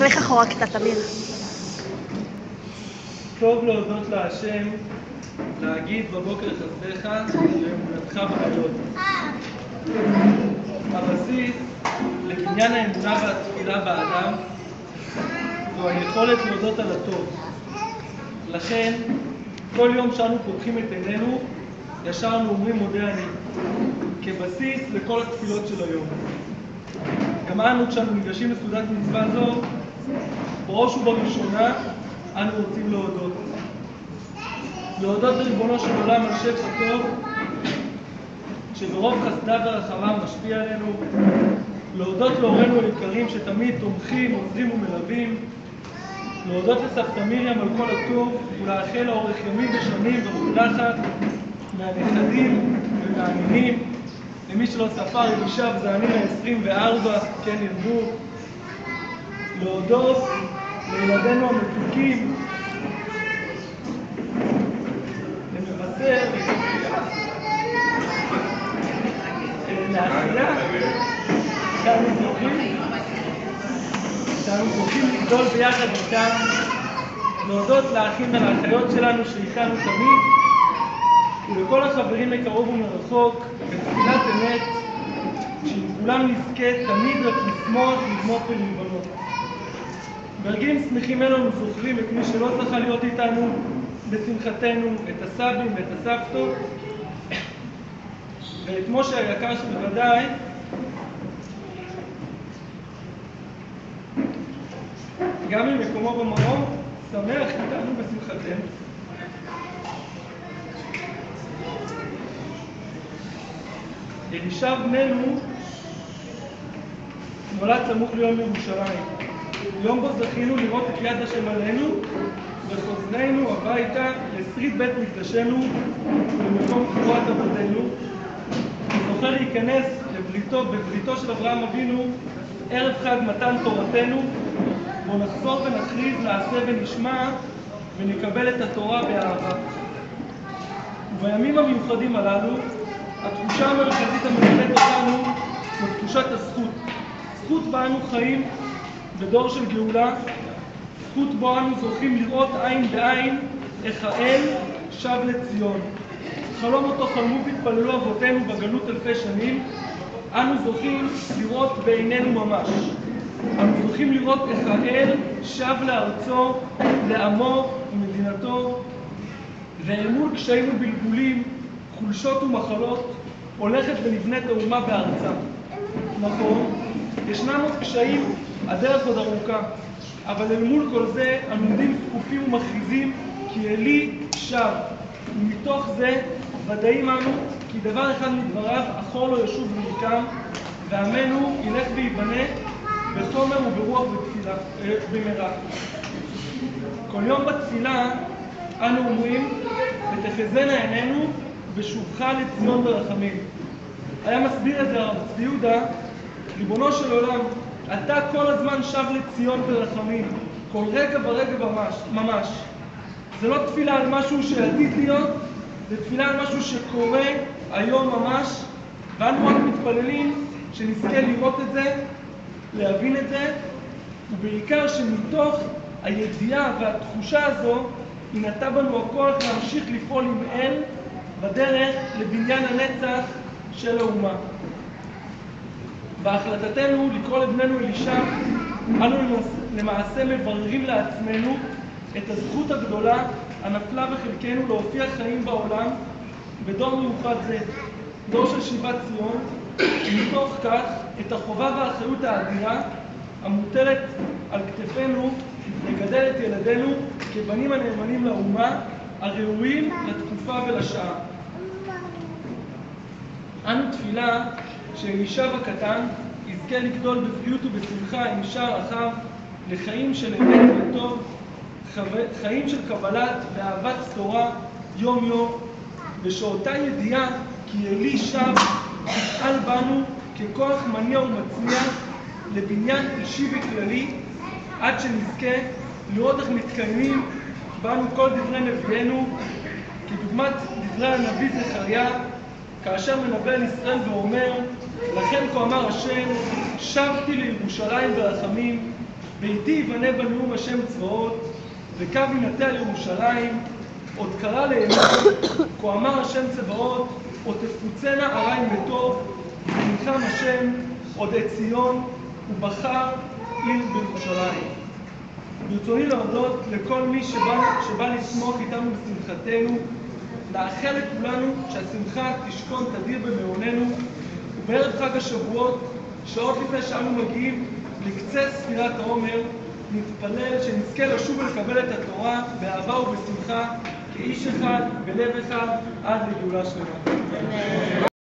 לך אחורה קצת, אמיר. טוב להודות להשם, להגיד בבוקר חסדיך ואמונתך בלילות. הבסיס לבניין האמונה והתפילה באדם זו היכולת להודות על הטוב. לכן, כל יום שאנו פותחים את עינינו, ישר אנו אומרים מודה אני, כבסיס לכל התפילות של היום. גם אנו, כשאנו ניגשים לסעודת מצווה זו, בראש ובראשונה אנו רוצים להודות. להודות לריבונו של עולם על שפע טוב, שברוב חסדיו ורחמיו משפיע עלינו. להודות להורינו היקרים שתמיד תומכים, עוזרים ומלווים. להודות לסבתא מרים על כל הטוב, ולאחל לאורך ימים ושנים ומוצלחת מהנכדים ומהנינים. למי שלא ספר, אלישע וזענין ה-24, כן ירבו. להודות לילדינו המתוקים, למבשר, לאחייה, שאנו זוכים לגדול ביחד איתם. להודות לאחים ולאחיות שלנו שאיתנו תמיד, ולכל החברים מקרוב ומרחוק, בתפילת אמת, שעם כולם נזכה תמיד רק לשמוח, לבנות ולהיבנות. ברגעים שמחים אלו אנו זוכרים את מי שלא זכה להיות איתנו בשמחתנו, את הסבים ואת הסבתות, ואת משה היקר שבוודאי גם ממקומו במרום שמח איתנו בשמחתנו. אלישע בננו נולד סמוך ליום ירושלים, יום בו זכינו לראות את יד השם עלינו וחוזרנו הביתה לשריד בית מקדשנו במקום קבורת אבותינו. זוכה להיכנס בבריתו של אברהם אבינו ערב חג מתן תורתנו, בו נחזור ונכריז, נעשה ונשמע ונקבל את התורה באהבה. ובימים המיוחדים הללו התחושה המרכזית המלמדת אותנו זו תחושת הזכות. זכות בה אנו חיים בדור של גאולה, זכות בו אנו זוכים לראות עין בעין איך האל שב לציון. חלום אותו חלמו והתפללו אבותינו בגלות אלפי שנים, אנו זוכים לראות בעינינו ממש. אנו זוכים לראות איך האל שב לארצו, לעמו ומדינתו, ואל מול קשיים ובלבולים, חולשות ומחלות, הולכת ונבנית האומה בארצה. נכון, ישנם עוד קשיים, הדרך עוד ארוכה, אבל אל מול כל זה אנו עומדים זקופים ומכריזים כי אלי שב. ומתוך זה ודאים אנו כי דבר אחד מדבריו אחור לא ישוב ויקם, ועמנו ילך וייבנה בתומר וברוח בתפילה במהרה. כל יום בתפילה אנו אומרים ותחזינה עינינו בשובך לציון ברחמים. היה מסביר את זה הרב צבי יהודה, ריבונו של עולם, אתה כל הזמן שב לציון ברחמים, כל רגע ורגע ממש. זה לא תפילה על משהו שעתיד להיות, זה תפילה על משהו שקורה היום ממש, ואנו רק מתפללים שנזכה לראות את זה, להבין את זה, ובעיקר שמתוך הידיעה והתחושה הזו יינטע בנו הכוח להמשיך לפעול עם אל בדרך לבניין הנצח של האומה. בהחלטתנו לקרוא לבננו אלישע, אנו למעשה מבררים לעצמנו את הזכות הגדולה הנפלה בחלקנו להופיע חיים בעולם בדור מיוחד זה, דור של שיבת ציון, ומתוך כך את החובה והאחריות האדירה המוטלת על כתפינו לגדל את ילדינו כבנים הנאמנים לאומה, הראויים לתקופה ולשעה. אנו תפילה שאלישע הקטן יזכה לגדול בבריאות ובשמחה עם שאר אחיו לחיים של אמת וטוב, חיים של קבלת ואהבת תורה יום יום, ושאותה ידיעה כי אלי שב תפעל בנו ככוח מניע ומצניע לבניין אישי וכללי, עד שנזכה לראות איך מתקיימים בנו כל דברי נביאנו, כדוגמת דברי הנביא זכריה, כאשר מנבא על ישראל ואומר לכן כה אמר השם, שבתי לירושלים ברחמים, ביתי יבנה בנאום השם צבאות, וקו ינטה על ירושלים, עוד קרא לימים, כה אמר השם צבאות, עוד תפוצנה עריים בטוב, ונלחם השם, עוד את ציון, ובחר עיר בירושלים. ברצוני להודות לכל מי שבא לשמוח איתנו בשמחתנו, לאחל לכולנו שהשמחה תשכון תדיר במעוננו, ובערב חג השבועות, שעות לפני שאנו מגיעים לקצה ספירת העומר, נתפלל שנזכה לשוב ולקבל את התורה באהבה ובשמחה, כאיש אחד, בלב אחד, עד לגאולה שלמה.